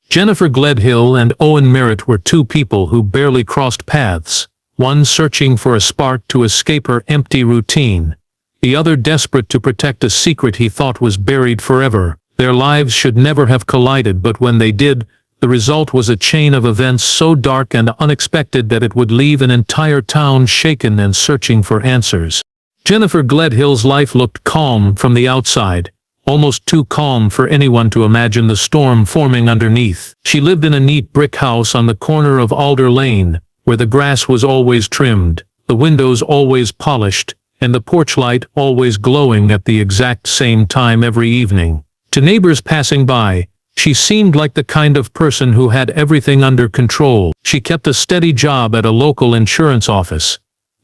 Jennifer Gledhill and Owen Merritt were two people who barely crossed paths, one searching for a spark to escape her empty routine, the other desperate to protect a secret he thought was buried forever. Their lives should never have collided, but when they did, the result was a chain of events so dark and unexpected that it would leave an entire town shaken and searching for answers. Jennifer Gledhill's life looked calm from the outside, almost too calm for anyone to imagine the storm forming underneath. She lived in a neat brick house on the corner of Alder Lane, where the grass was always trimmed, the windows always polished, and the porch light always glowing at the exact same time every evening. To neighbors passing by, she seemed like the kind of person who had everything under control. She kept a steady job at a local insurance office,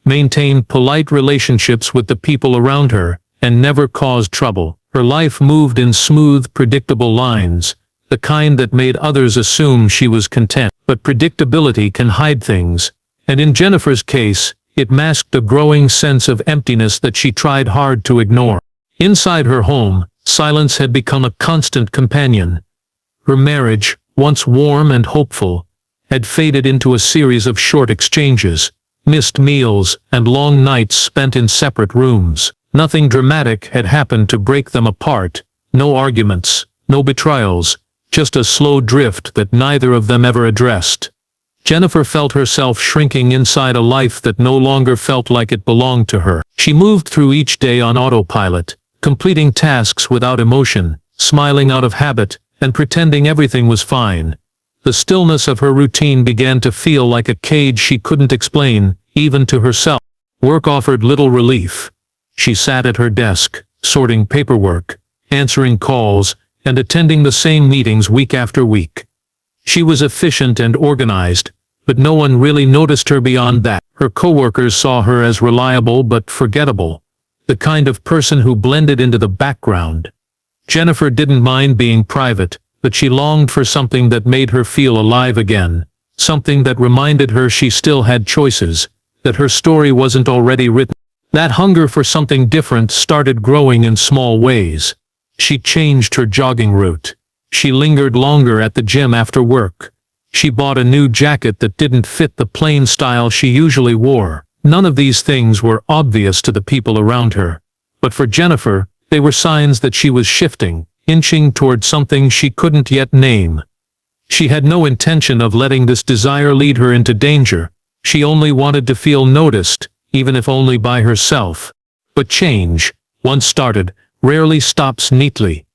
maintained polite relationships with the people around her, and never caused trouble. Her life moved in smooth, predictable lines, the kind that made others assume she was content. But predictability can hide things, and in Jennifer's case, it masked a growing sense of emptiness that she tried hard to ignore. Inside her home, silence had become a constant companion. Her marriage, once warm and hopeful, had faded into a series of short exchanges, missed meals, and long nights spent in separate rooms. Nothing dramatic had happened to break them apart, no arguments, no betrayals, just a slow drift that neither of them ever addressed. Jennifer felt herself shrinking inside a life that no longer felt like it belonged to her. She moved through each day on autopilot, completing tasks without emotion, smiling out of habit, and pretending everything was fine. The stillness of her routine began to feel like a cage she couldn't explain, even to herself. Work offered little relief. She sat at her desk, sorting paperwork, answering calls, and attending the same meetings week after week. She was efficient and organized, but no one really noticed her beyond that. Her coworkers saw her as reliable but forgettable, the kind of person who blended into the background. Jennifer didn't mind being private, but she longed for something that made her feel alive again, something that reminded her she still had choices, that her story wasn't already written. That hunger for something different started growing in small ways. She changed her jogging route. She lingered longer at the gym after work. She bought a new jacket that didn't fit the plain style she usually wore. None of these things were obvious to the people around her, but for Jennifer, they were signs that she was shifting, inching toward something she couldn't yet name. She had no intention of letting this desire lead her into danger. She only wanted to feel noticed, even if only by herself. But change, once started, rarely stops neatly.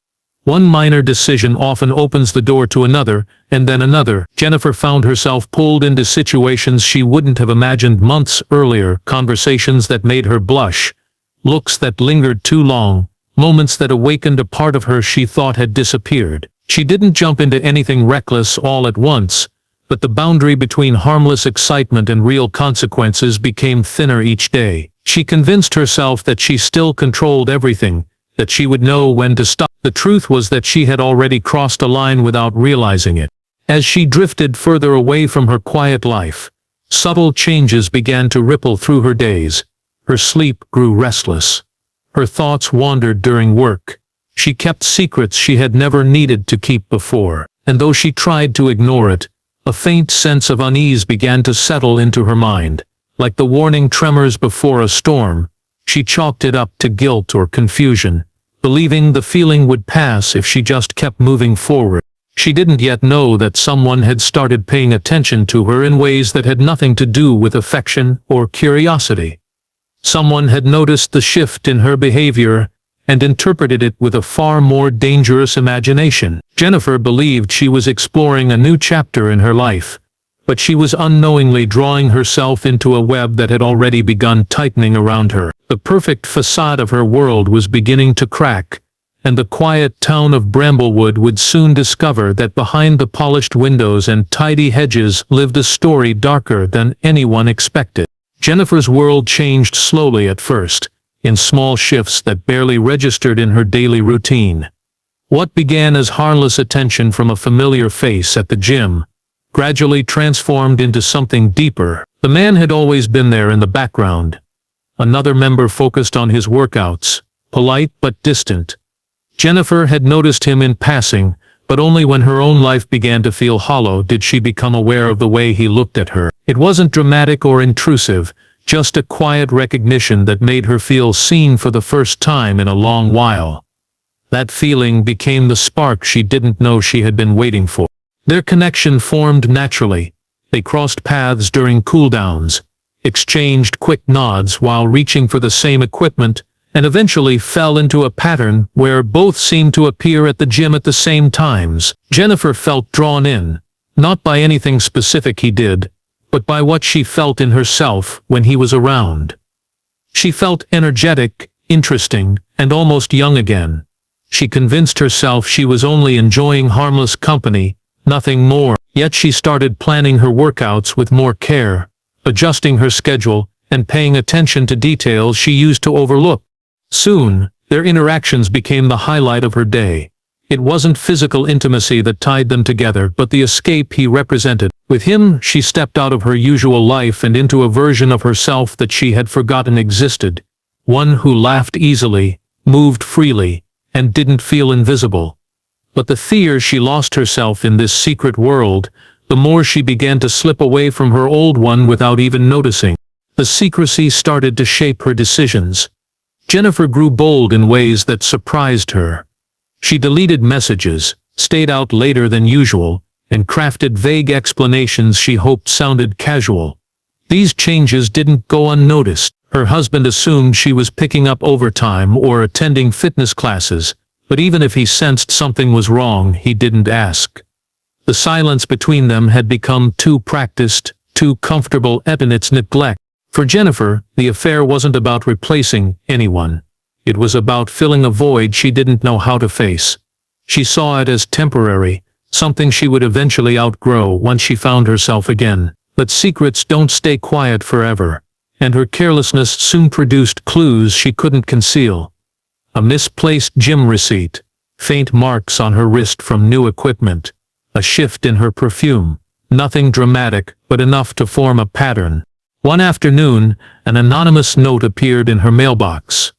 One minor decision often opens the door to another, and then another. Jennifer found herself pulled into situations she wouldn't have imagined months earlier, conversations that made her blush, looks that lingered too long, moments that awakened a part of her she thought had disappeared. She didn't jump into anything reckless all at once, but the boundary between harmless excitement and real consequences became thinner each day. She convinced herself that she still controlled everything, that she would know when to stop. The truth was that she had already crossed a line without realizing it. As she drifted further away from her quiet life, subtle changes began to ripple through her days. Her sleep grew restless. Her thoughts wandered during work. She kept secrets she had never needed to keep before, and though she tried to ignore it, a faint sense of unease began to settle into her mind. Like the warning tremors before a storm, she chalked it up to guilt or confusion, believing the feeling would pass if she just kept moving forward. She didn't yet know that someone had started paying attention to her in ways that had nothing to do with affection or curiosity. Someone had noticed the shift in her behavior and interpreted it with a far more dangerous imagination. Jennifer believed she was exploring a new chapter in her life, but she was unknowingly drawing herself into a web that had already begun tightening around her. The perfect facade of her world was beginning to crack, and the quiet town of Bramblewood would soon discover that behind the polished windows and tidy hedges lived a story darker than anyone expected. Jennifer's world changed slowly at first, in small shifts that barely registered in her daily routine. What began as harmless attention from a familiar face at the gym gradually transformed into something deeper. The man had always been there in the background. Another member focused on his workouts, polite but distant. Jennifer had noticed him in passing, But only when her own life began to feel hollow did she become aware of the way he looked at her. It wasn't dramatic or intrusive, just a quiet recognition that made her feel seen for the first time in a long while. That feeling became the spark she didn't know she had been waiting for. Their connection formed naturally. They crossed paths during cooldowns, exchanged quick nods while reaching for the same equipment, and eventually fell into a pattern where both seemed to appear at the gym at the same times. Jennifer felt drawn in, not by anything specific he did, but by what she felt in herself when he was around. She felt energetic, interesting, and almost young again. She convinced herself she was only enjoying harmless company, nothing more. Yet she started planning her workouts with more care, adjusting her schedule, and paying attention to details she used to overlook. Soon, their interactions became the highlight of her day. It wasn't physical intimacy that tied them together, but the escape he represented. With him, she stepped out of her usual life and into a version of herself that she had forgotten existed. One who laughed easily, moved freely, and didn't feel invisible. But the fear she lost herself in this secret world, the more she began to slip away from her old one without even noticing. The secrecy started to shape her decisions. Jennifer grew bold in ways that surprised her. She deleted messages, stayed out later than usual, and crafted vague explanations she hoped sounded casual. These changes didn't go unnoticed. Her husband assumed she was picking up overtime or attending fitness classes, but even if he sensed something was wrong, he didn't ask. The silence between them had become too practiced, too comfortable in its neglect. For Jennifer, the affair wasn't about replacing anyone. It was about filling a void she didn't know how to face. She saw it as temporary, something she would eventually outgrow once she found herself again. But secrets don't stay quiet forever, and her carelessness soon produced clues she couldn't conceal. A misplaced gym receipt, faint marks on her wrist from new equipment, a shift in her perfume. Nothing dramatic, but enough to form a pattern. One afternoon, an anonymous note appeared in her mailbox.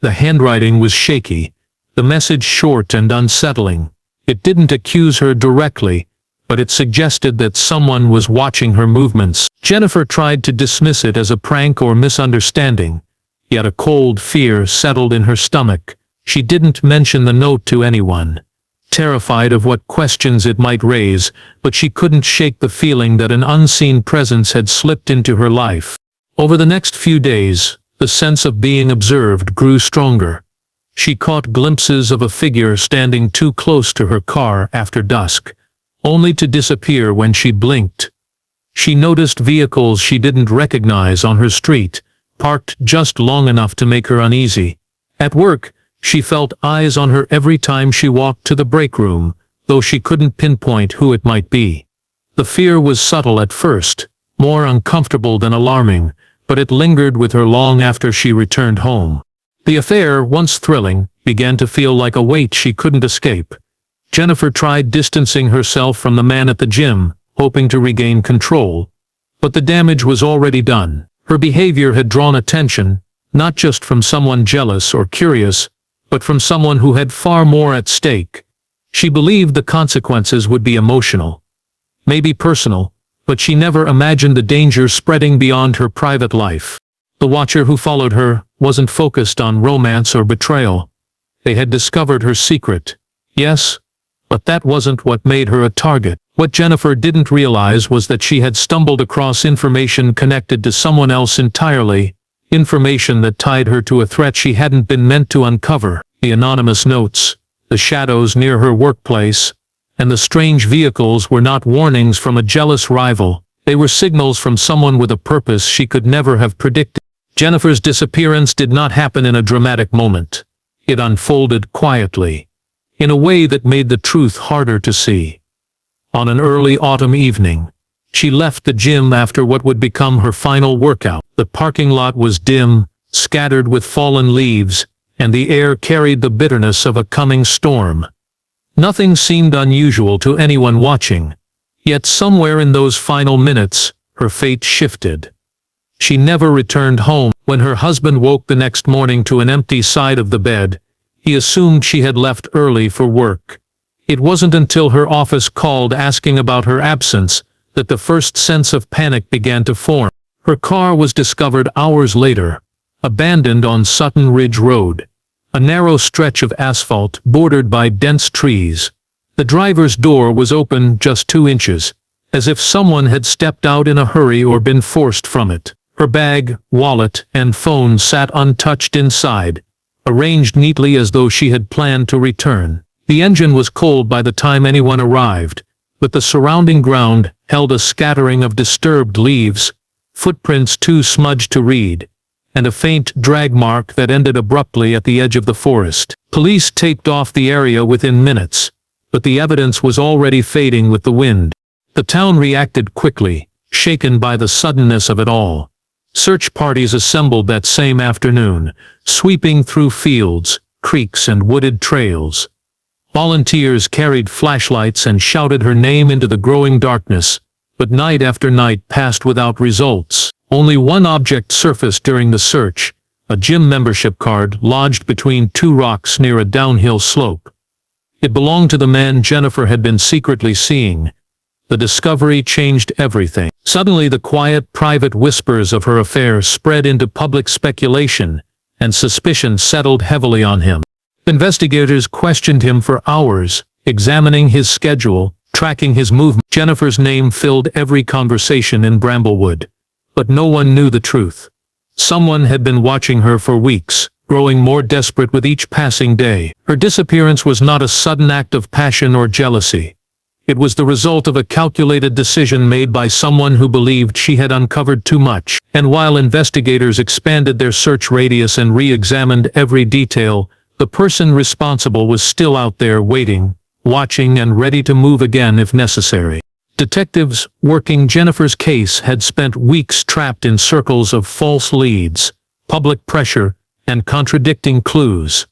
The handwriting was shaky, the message short and unsettling. It didn't accuse her directly, but it suggested that someone was watching her movements. Jennifer tried to dismiss it as a prank or misunderstanding, yet a cold fear settled in her stomach. She didn't mention the note to anyone, terrified of what questions it might raise, but she couldn't shake the feeling that an unseen presence had slipped into her life. Over the next few days, the sense of being observed grew stronger. She caught glimpses of a figure standing too close to her car after dusk, only to disappear when she blinked. She noticed vehicles she didn't recognize on her street, parked just long enough to make her uneasy. At work, she felt eyes on her every time she walked to the break room, though she couldn't pinpoint who it might be. The fear was subtle at first, more uncomfortable than alarming, but it lingered with her long after she returned home. The affair, once thrilling, began to feel like a weight she couldn't escape. Jennifer tried distancing herself from the man at the gym, hoping to regain control. But the damage was already done. Her behavior had drawn attention, not just from someone jealous or curious, but from someone who had far more at stake. She believed the consequences would be emotional, maybe personal, but she never imagined the danger spreading beyond her private life. The watcher who followed her wasn't focused on romance or betrayal. They had discovered her secret, yes, but that wasn't what made her a target. What Jennifer didn't realize was that she had stumbled across information connected to someone else entirely, information that tied her to a threat she hadn't been meant to uncover. The anonymous notes, the shadows near her workplace, and the strange vehicles were not warnings from a jealous rival. They were signals from someone with a purpose she could never have predicted. Jennifer's disappearance did not happen in a dramatic moment. It unfolded quietly, in a way that made the truth harder to see. On an early autumn evening, she left the gym after what would become her final workout. The parking lot was dim, scattered with fallen leaves, and the air carried the bitterness of a coming storm. Nothing seemed unusual to anyone watching, yet somewhere in those final minutes, her fate shifted. She never returned home. When her husband woke the next morning to an empty side of the bed, he assumed she had left early for work. It wasn't until her office called asking about her absence that the first sense of panic began to form. Her car was discovered hours later, abandoned on Sutton Ridge Road, a narrow stretch of asphalt bordered by dense trees. The driver's door was open just 2 inches, as if someone had stepped out in a hurry or been forced from it. Her bag, wallet, and phone sat untouched inside, arranged neatly as though she had planned to return. The engine was cold by the time anyone arrived, but the surrounding ground held a scattering of disturbed leaves, footprints too smudged to read, and a faint drag mark that ended abruptly at the edge of the forest. Police taped off the area within minutes, but the evidence was already fading with the wind. The town reacted quickly, shaken by the suddenness of it all. Search parties assembled that same afternoon, sweeping through fields, creeks, and wooded trails. Volunteers carried flashlights and shouted her name into the growing darkness, but night after night passed without results. Only one object surfaced during the search, a gym membership card lodged between 2 rocks near a downhill slope. It belonged to the man Jennifer had been secretly seeing. The discovery changed everything. Suddenly the quiet, private whispers of her affair spread into public speculation, and suspicion settled heavily on him. Investigators questioned him for hours, examining his schedule, tracking his movements. Jennifer's name filled every conversation in Bramblewood, but no one knew the truth. Someone had been watching her for weeks, growing more desperate with each passing day. Her disappearance was not a sudden act of passion or jealousy. It was the result of a calculated decision made by someone who believed she had uncovered too much. And while investigators expanded their search radius and re-examined every detail, the person responsible was still out there waiting, watching, and ready to move again if necessary. Detectives working Jennifer's case had spent weeks trapped in circles of false leads, public pressure, and contradicting clues.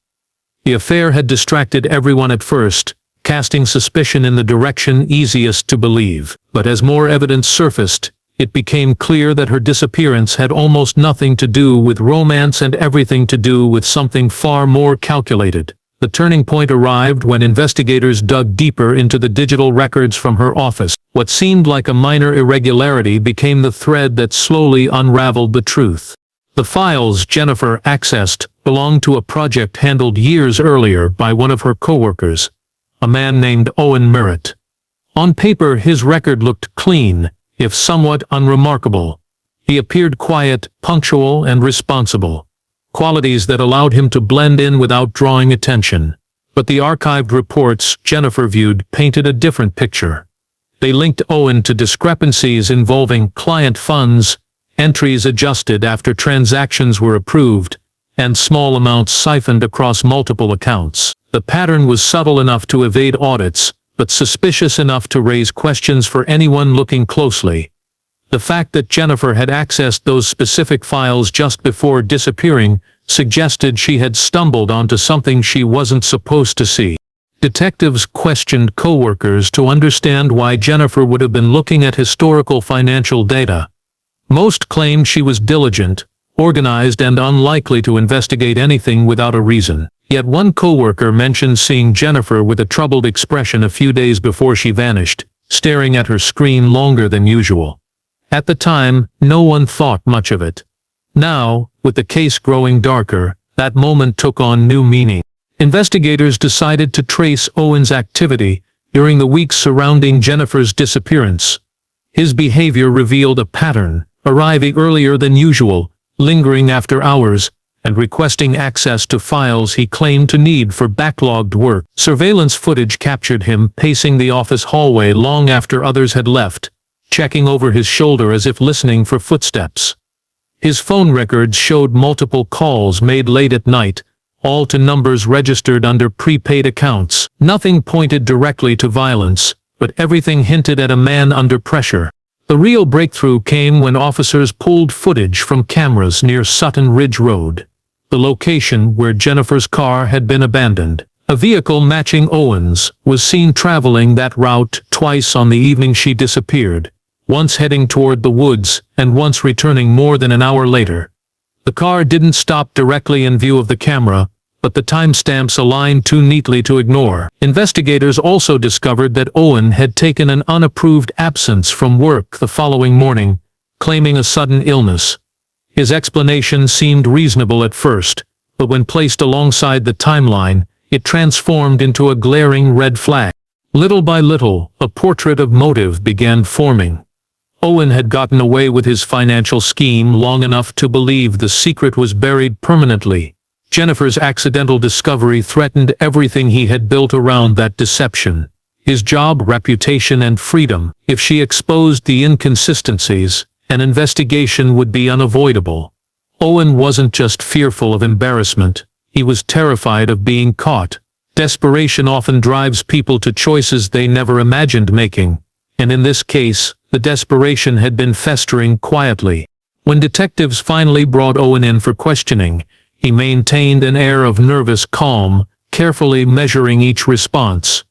The affair had distracted everyone at first, casting suspicion in the direction easiest to believe. But as more evidence surfaced, it became clear that her disappearance had almost nothing to do with romance and everything to do with something far more calculated. The turning point arrived when investigators dug deeper into the digital records from her office. What seemed like a minor irregularity became the thread that slowly unraveled the truth. The files Jennifer accessed belonged to a project handled years earlier by one of her coworkers, a man named Owen Merritt. On paper, his record looked clean, if somewhat unremarkable. He appeared quiet, punctual, and responsible, qualities that allowed him to blend in without drawing attention. But the archived reports Jennifer viewed painted a different picture. They linked Owen to discrepancies involving client funds, entries adjusted after transactions were approved, and small amounts siphoned across multiple accounts. The pattern was subtle enough to evade audits, but suspicious enough to raise questions for anyone looking closely. The fact that Jennifer had accessed those specific files just before disappearing suggested she had stumbled onto something she wasn't supposed to see. Detectives questioned coworkers to understand why Jennifer would have been looking at historical financial data. Most claimed she was diligent, organized, and unlikely to investigate anything without a reason. Yet one coworker mentioned seeing Jennifer with a troubled expression a few days before she vanished, staring at her screen longer than usual. At the time, no one thought much of it. Now, with the case growing darker, that moment took on new meaning. Investigators decided to trace Owen's activity during the weeks surrounding Jennifer's disappearance. His behavior revealed a pattern, arriving earlier than usual, lingering after hours, and requesting access to files he claimed to need for backlogged work. Surveillance footage captured him pacing the office hallway long after others had left, checking over his shoulder as if listening for footsteps. His phone records showed multiple calls made late at night, all to numbers registered under prepaid accounts. Nothing pointed directly to violence, but everything hinted at a man under pressure. The real breakthrough came when officers pulled footage from cameras near Sutton Ridge Road, the location where Jennifer's car had been abandoned. A vehicle matching Owen's was seen traveling that route twice on the evening she disappeared, once heading toward the woods and once returning more than an hour later. The car didn't stop directly in view of the camera, but the timestamps aligned too neatly to ignore. Investigators also discovered that Owen had taken an unapproved absence from work the following morning, claiming a sudden illness. His explanation seemed reasonable at first, but when placed alongside the timeline, it transformed into a glaring red flag. Little by little, a portrait of motive began forming. Owen had gotten away with his financial scheme long enough to believe the secret was buried permanently. Jennifer's accidental discovery threatened everything he had built around that deception: his job, reputation, and freedom. If she exposed the inconsistencies, an investigation would be unavoidable. Owen wasn't just fearful of embarrassment, he was terrified of being caught. Desperation often drives people to choices they never imagined making, and in this case, the desperation had been festering quietly. When detectives finally brought Owen in for questioning, he maintained an air of nervous calm, carefully measuring each response.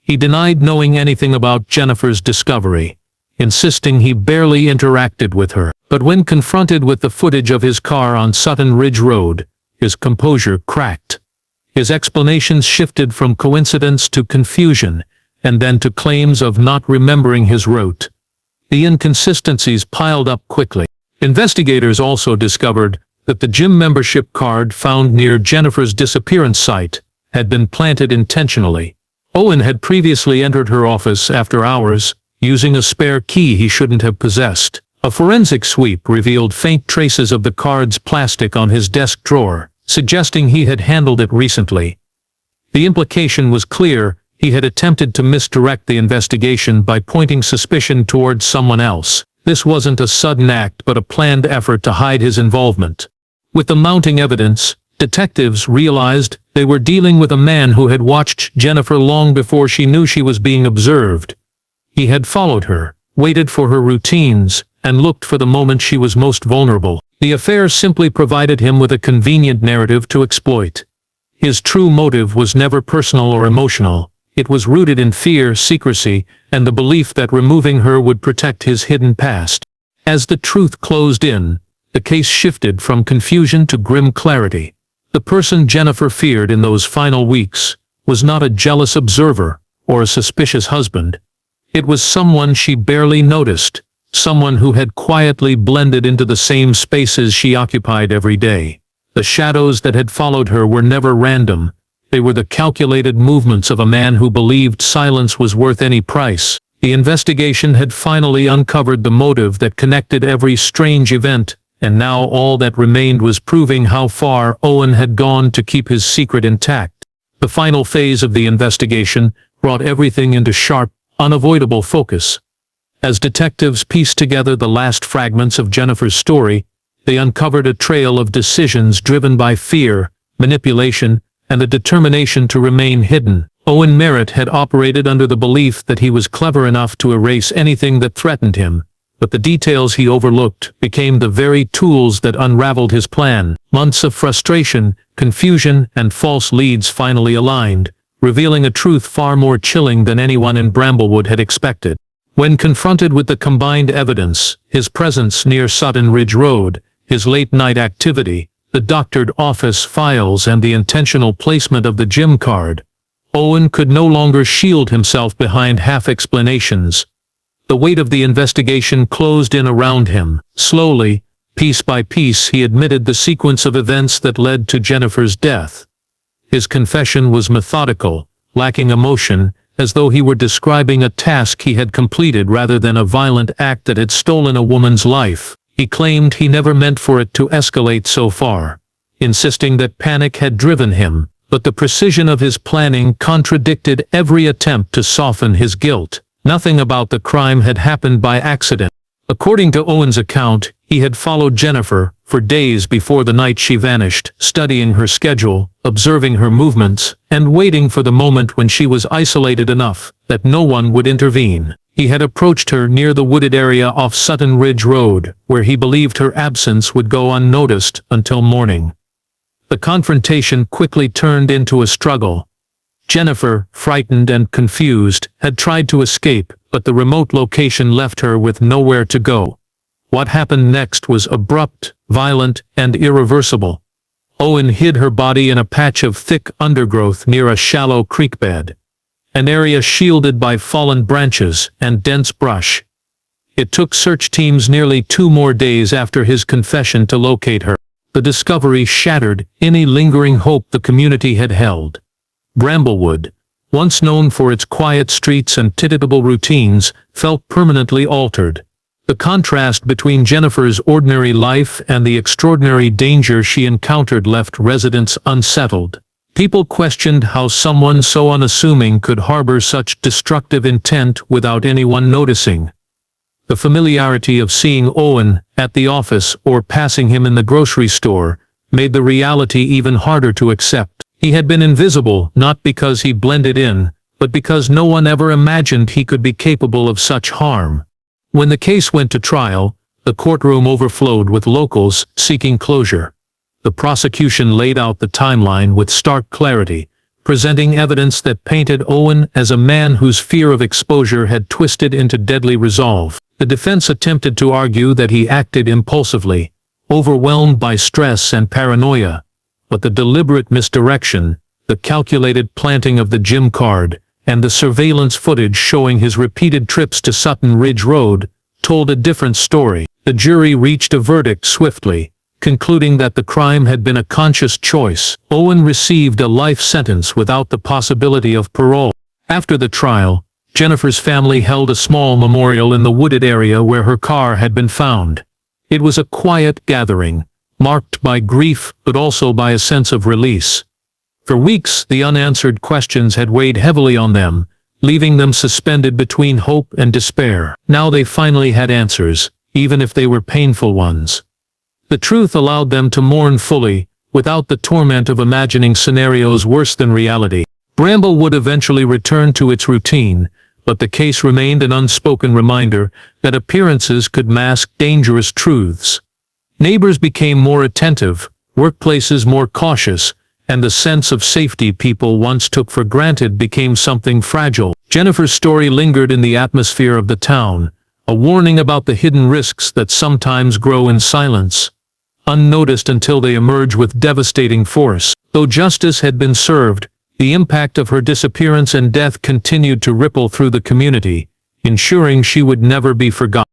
He denied knowing anything about Jennifer's discovery, insisting he barely interacted with her. But when confronted with the footage of his car on Sutton Ridge Road, his composure cracked. His explanations shifted from coincidence to confusion, and then to claims of not remembering his route. The inconsistencies piled up quickly. Investigators also discovered that the gym membership card found near Jennifer's disappearance site had been planted intentionally. Owen had previously entered her office after hours, using a spare key he shouldn't have possessed. A forensic sweep revealed faint traces of the card's plastic on his desk drawer, suggesting he had handled it recently. The implication was clear: he had attempted to misdirect the investigation by pointing suspicion towards someone else. This wasn't a sudden act but a planned effort to hide his involvement. With the mounting evidence, detectives realized they were dealing with a man who had watched Jennifer long before she knew she was being observed. He had followed her, waited for her routines, and looked for the moment she was most vulnerable. The affair simply provided him with a convenient narrative to exploit. His true motive was never personal or emotional. It was rooted in fear, secrecy, and the belief that removing her would protect his hidden past. As the truth closed in, the case shifted from confusion to grim clarity. The person Jennifer feared in those final weeks was not a jealous observer or a suspicious husband. It was someone she barely noticed, someone who had quietly blended into the same spaces she occupied every day. The shadows that had followed her were never random. They were the calculated movements of a man who believed silence was worth any price. The investigation had finally uncovered the motive that connected every strange event, and now all that remained was proving how far Owen had gone to keep his secret intact. The final phase of the investigation brought everything into sharp, unavoidable focus. As detectives pieced together the last fragments of Jennifer's story, they uncovered a trail of decisions driven by fear, manipulation, and a determination to remain hidden. Owen Merritt had operated under the belief that he was clever enough to erase anything that threatened him, but the details he overlooked became the very tools that unraveled his plan. Months of frustration, confusion, and false leads finally aligned, revealing a truth far more chilling than anyone in Bramblewood had expected. When confronted with the combined evidence, his presence near Sutton Ridge Road, his late-night activity, the doctored office files, and the intentional placement of the gym card, Owen could no longer shield himself behind half-explanations. The weight of the investigation closed in around him. Slowly, piece by piece, he admitted the sequence of events that led to Jennifer's death. His confession was methodical, lacking emotion, as though he were describing a task he had completed rather than a violent act that had stolen a woman's life. He claimed he never meant for it to escalate so far, insisting that panic had driven him, but the precision of his planning contradicted every attempt to soften his guilt. Nothing about the crime had happened by accident. According to Owen's account, he had followed Jennifer for days before the night she vanished, studying her schedule, observing her movements, and waiting for the moment when she was isolated enough that no one would intervene. He had approached her near the wooded area off Sutton Ridge Road, where he believed her absence would go unnoticed until morning. The confrontation quickly turned into a struggle. Jennifer, frightened and confused, had tried to escape, but the remote location left her with nowhere to go. What happened next was abrupt, violent, and irreversible. Owen hid her body in a patch of thick undergrowth near a shallow creek bed, an area shielded by fallen branches and dense brush. It took search teams nearly 2 more days after his confession to locate her. The discovery shattered any lingering hope the community had held. Bramblewood, once known for its quiet streets and predictable routines, felt permanently altered. The contrast between Jennifer's ordinary life and the extraordinary danger she encountered left residents unsettled. People questioned how someone so unassuming could harbor such destructive intent without anyone noticing. The familiarity of seeing Owen at the office or passing him in the grocery store made the reality even harder to accept. He had been invisible not because he blended in, but because no one ever imagined he could be capable of such harm. When the case went to trial, the courtroom overflowed with locals seeking closure. The prosecution laid out the timeline with stark clarity, presenting evidence that painted Owen as a man whose fear of exposure had twisted into deadly resolve. The defense attempted to argue that he acted impulsively, overwhelmed by stress and paranoia, but the deliberate misdirection, the calculated planting of the gym card, and the surveillance footage showing his repeated trips to Sutton Ridge Road told a different story. The jury reached a verdict swiftly, concluding that the crime had been a conscious choice. Owen received a life sentence without the possibility of parole. After the trial, Jennifer's family held a small memorial in the wooded area where her car had been found. It was a quiet gathering, marked by grief but also by a sense of release. For weeks, the unanswered questions had weighed heavily on them, leaving them suspended between hope and despair. Now they finally had answers, even if they were painful ones. The truth allowed them to mourn fully, without the torment of imagining scenarios worse than reality. Bramblewood eventually returned to its routine, but the case remained an unspoken reminder that appearances could mask dangerous truths. Neighbors became more attentive, workplaces more cautious, and the sense of safety people once took for granted became something fragile. Jennifer's story lingered in the atmosphere of the town, a warning about the hidden risks that sometimes grow in silence, unnoticed until they emerge with devastating force. Though justice had been served, the impact of her disappearance and death continued to ripple through the community, ensuring she would never be forgotten.